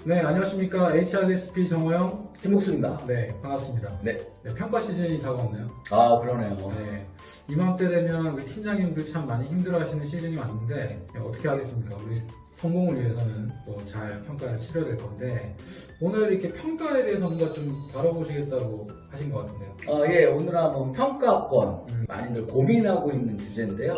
네, 안녕하십니까. HRSP 정호영. 김목수입니다. 네, 반갑습니다. 네. 네, 평가 시즌이 다가오네요. 아, 그러네요. 네, 이맘때 되면 우리 팀장님들 참 많이 힘들어하시는 시즌이 왔는데 어떻게 하겠습니까? 우리 성공을 위해서는 또 잘 평가를 치러야 될 건데 오늘 이렇게 평가에 대해서 뭔가 좀 다뤄보시겠다고 하신 것 같은데요. 예, 오늘 한번 평가권. 많이들 고민하고 있는 주제인데요.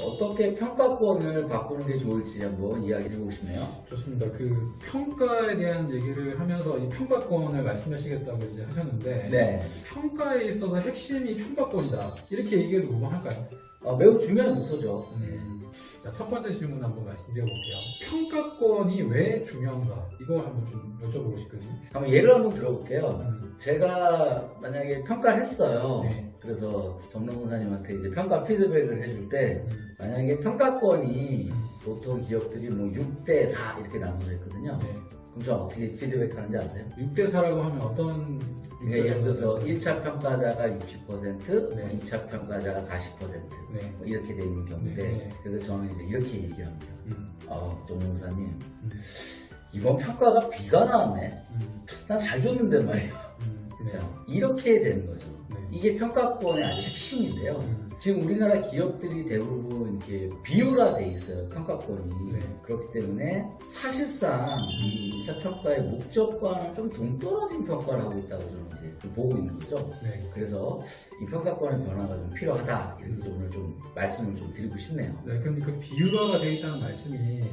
어떻게 평가권을 바꾸는 게 좋을지 한번 이야기해보고 싶네요. 좋습니다. 그 평가에 대한 얘기를 하면서 이 평가권을 말씀하시겠다고 이제 하셨는데 네. 평가에 있어서 핵심이 평가권이다. 이렇게 얘기해도 무방할까요? 매우 중요한 요소죠. 자, 첫 번째 질문 한번 말씀드려볼게요. 평가권이 왜 중요한가? 이걸 한번 좀 여쭤보고 싶거든요. 한번 예를 한번 들어볼게요. 제가 만약에 평가를 했어요. 네. 그래서 정명사님한테 이제 평가 피드백을 해줄 때 만약에 평가권이 보통 기업들이 뭐 6대4 이렇게 나눠져 있거든요. 네. 그럼 저 어떻게 피드백 하는지 아세요? 6대4라고 하면 어떤 그러니까 예를 들어서 1차 평가자가 60%, 네. 2차 평가자가 40% 네. 뭐 이렇게 돼 있는 경우인데 네. 그래서 저는 이제 이렇게 얘기합니다. 정무사님 음. 이번 평가가 B가 나왔네. 음. 난 잘 줬는데 말이야. 네. 이렇게 되는 거죠. 네. 이게 평가권의 아주 핵심인데요. 음. 지금 우리나라 기업들이 대부분 이렇게 비율화돼 있어요. 평가권이. 네. 그렇기 때문에 사실상 이 인사평가의 목적과는 좀 동떨어진 평가를 하고 있다고 저는 이제 보고 있는 거죠. 네. 그래서 이 평가권의 변화가 좀 필요하다. 이렇게 오늘 좀 말씀을 좀 드리고 싶네요. 네, 그럼 그 비율화가 되어 있다는 말씀이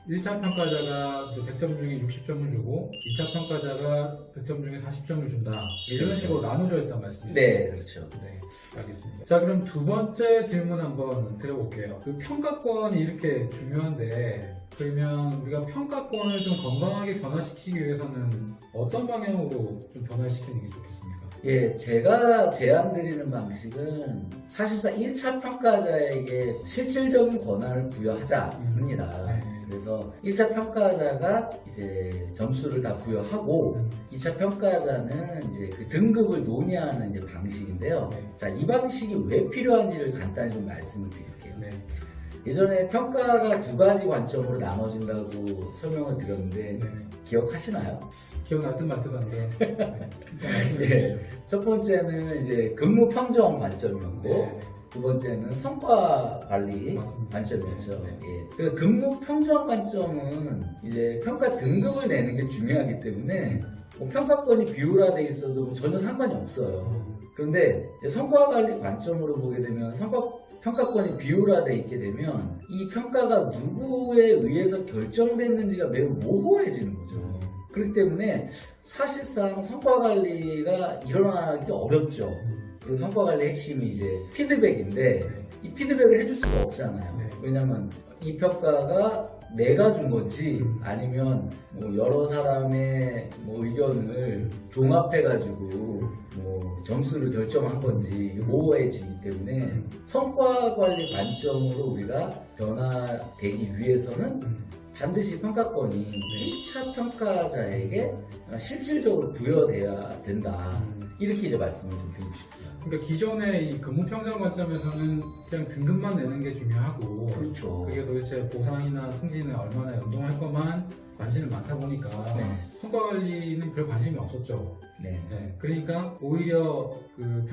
1차 평가자가 100점 중에 60점을 주고 2차 평가자가 100점 중에 40점을 준다. 이런 그렇죠. 식으로 나눠져 있다는 말씀이죠. 네, 그렇죠. 네, 알겠습니다. 자, 그럼 두 번째 질문 한번 드려볼게요. 그 평가권이 이렇게 중요한데 그러면 우리가 평가권을 좀 건강하게 변화시키기 위해서는 어떤 방향으로 좀 변화시키는 게 좋겠습니까? 예, 제가 제안드리는 방식은 사실상 1차 평가자에게 실질적인 권한을 부여하자입니다. 네. 그래서 1차 평가자가 이제 점수를 다 부여하고 2차 평가자는 이제 그 등급을 논의하는 이제 방식인데요. 네. 자, 이 방식이 왜 필요한지를 간단히 좀 말씀을 드릴게요. 네. 예전에 평가가 두 가지 관점으로 나눠진다고 설명을 드렸는데 네. 기억하시나요? 기억날 듯 말 듯한데 일단 말씀해 예. 주시죠. 첫 번째는 이제 근무 평정 관점이었고 네. 두 번째는 성과 관리 맞습니다. 관점이었죠. 네. 예. 그래서 근무 평정 관점은 이제 평가 등급을 내는 게 중요하기 때문에 뭐 평가권이 비율화돼 있어도 뭐 전혀 상관이 없어요. 그런데 성과 관리 관점으로 보게 되면 평가권이 비율화돼 있게 되면 이 평가가 누구에 의해서 결정됐는지가 매우 모호해지는 거죠. 그렇기 때문에 사실상 성과 관리가 일어나기 어렵죠. 그 성과 관리 핵심이 이제 피드백인데 이 피드백을 해줄 수가 없잖아요. 네. 왜냐면 이 평가가 내가 준 건지 아니면 뭐 여러 사람의 뭐 의견을 종합해가지고 뭐 점수를 결정한 건지 모호해지기 때문에 성과 관리 관점으로 우리가 변화되기 위해서는 반드시 평가권이 1차 평가자에게 실질적으로 부여돼야 된다. 이렇게 이제 말씀을 좀 드리고 싶어요. 그러니까 기존의 이 근무 평정 관점에서는 그냥 등급만 내는 게 중요하고 그렇죠. 그게 도대체 보상이나 승진에 얼마나 연동할 것만 관심이 많다 보니까 네. 성과 관리는 별 관심이 없었죠. 네. 네, 그러니까 오히려 그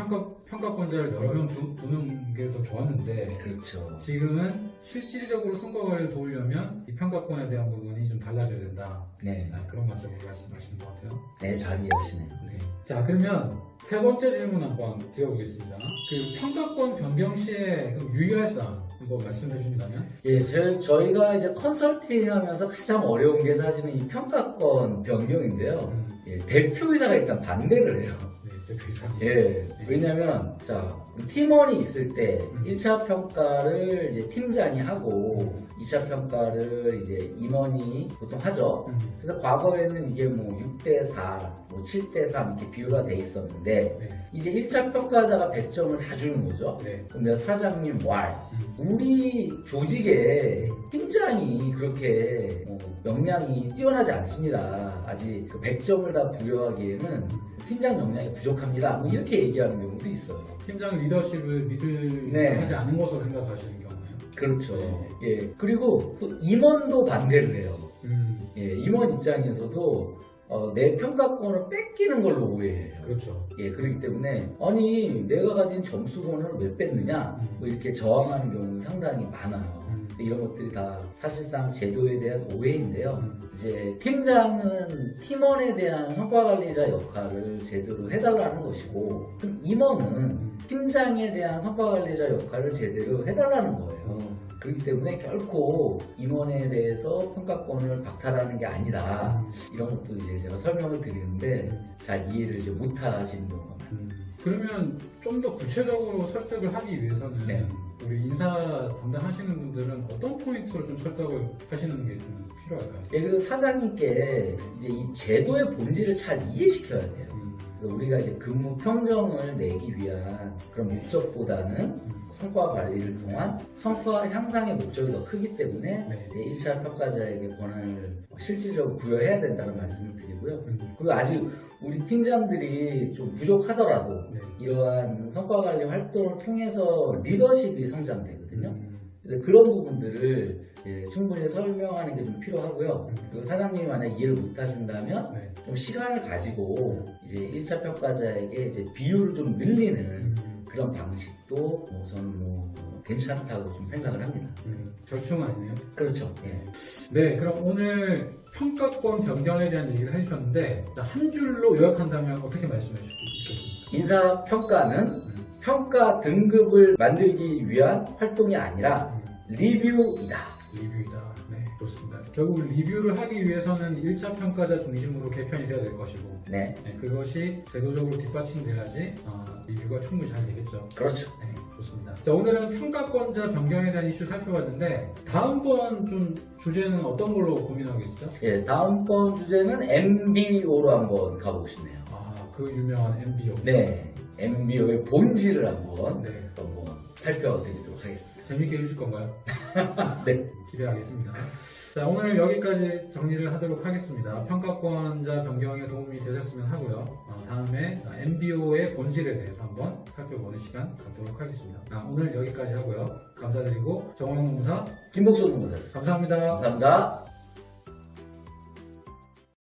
평가권자를 여러 명 두는 게 더 좋았는데 그렇죠. 지금은 실질적으로 성과 관리를 도우려면 이 평가권에 대한 부분이 좀 달라져야 된다. 네. 그런 관점으로 말씀하시는 것 같아요. 네, 잘 이해하시네요. 네. 자, 그러면 세 번째 질문 한번 드려보겠습니다. 그 평가권 변경 시에 유의할 사항 한번 말씀해 주신다면? 예, 저희가 이제 컨설팅 하면서 가장 어려운 게 사실은 이 평가권 변경인데요. 예, 대표이사가 일단 반대를 해요. 네, 대표이사. 예, 왜냐면, 자, 팀원이 있을 때 1차 평가를 이제 팀장이 하고 2차 평가를 이제 임원이 보통 하죠. 그래서 과거에는 이게 뭐 6대4, 뭐 7대3 이렇게 비율화 돼 있었는데 네. 이제 1차 평가자가 100점을 다 주는 거죠. 네. 그럼 사장님 왈. 우리 조직에 팀장이 그렇게 역량이 뛰어나지 않습니다. 아직 그 100점을 다 부여하기에는 팀장 역량이 부족합니다. 뭐 이렇게 얘기하는 경우도 있어요. 팀장 리더십을 믿을 네. 하지 않은 것으로 생각하시는 경우나요? 그렇죠. 네. 예. 그리고 또 임원도 반대를 해요. 예, 임원 입장에서도 내 평가권을 뺏기는 걸로 오해해요. 그렇죠. 예, 그렇기 때문에 아니 내가 가진 점수권을 왜 뺐느냐 뭐 이렇게 저항하는 경우도 상당히 많아요. 근데 이런 것들이 다 사실상 제도에 대한 오해인데요. 이제 팀장은 팀원에 대한 성과관리자 역할을 제대로 해달라는 것이고, 그럼 임원은 팀장에 대한 성과관리자 역할을 제대로 해달라는 거예요. 그렇기 때문에 결코 임원에 대해서 평가권을 박탈하는 게 아니다. 이런 것도 이제 제가 설명을 드리는데 잘 이해를 이제 못하시는 경우가 많아요. 그러면 좀 더 구체적으로 설득을 하기 위해서는 네. 우리 인사 담당하시는 분들은 어떤 포인트를 좀 설득을 하시는 게 좀 필요할까요? 예, 그래서 사장님께 이제 이 제도의 본질을 잘 이해시켜야 돼요. 그래서 우리가 이제 근무 평정을 내기 위한 그런 목적보다는 성과 관리를 통한 성과 향상의 목적이 더 크기 때문에 네. 이제 1차 평가자에게 권한을 실질적으로 부여해야 된다는 말씀을 드리고요. 그리고 아직 우리 팀장들이 좀 부족하더라도 네. 이러한 성과 관리 활동을 통해서 리더십이 성장되거든요. 그래서 그런 부분들을 충분히 설명하는 게 좀 필요하고요. 그리고 사장님이 만약 이해를 못 하신다면 네. 좀 시간을 가지고 이제 1차 평가자에게 이제 비율을 좀 늘리는 그런 방식도 저는 괜찮다고 좀 생각을 합니다. 절충 아니네요. 그렇죠. 예. 네, 그럼 오늘 평가권 변경에 대한 얘기를 해주셨는데 한 줄로 요약한다면 어떻게 말씀해 주실 수 있겠습니까? 인사 평가는 평가 등급을 만들기 위한 활동이 아니라 리뷰이다. 리뷰이다. 네, 좋습니다. 결국 리뷰를 하기 위해서는 1차 평가자 중심으로 개편이 되어야 될 것이고 네, 네, 그것이 제도적으로 뒷받침돼야지 리뷰가 충분히 잘 되겠죠. 그렇죠. 네, 좋습니다. 자, 오늘은 평가권자 변경에 대한 이슈 살펴봤는데 다음번 좀 주제는 어떤 걸로 고민하고 계시죠? 예, 다음번 주제는 MBO로 한번 가보고 싶네요. 그 유명한 MBO. 네, MBO의 본질을 한번 네. 살펴드리도록 하겠습니다. 재밌게 해주실 건가요? 네. 기대하겠습니다. 자, 오늘 여기까지 정리를 하도록 하겠습니다. 평가권자 변경에 도움이 되셨으면 하고요. 다음에 MBO의 본질에 대해서 한번 살펴보는 시간 갖도록 하겠습니다. 오늘 여기까지 하고요. 감사드리고 정원영 농사 김복수 농사였습니다. 감사합니다. 감사합니다.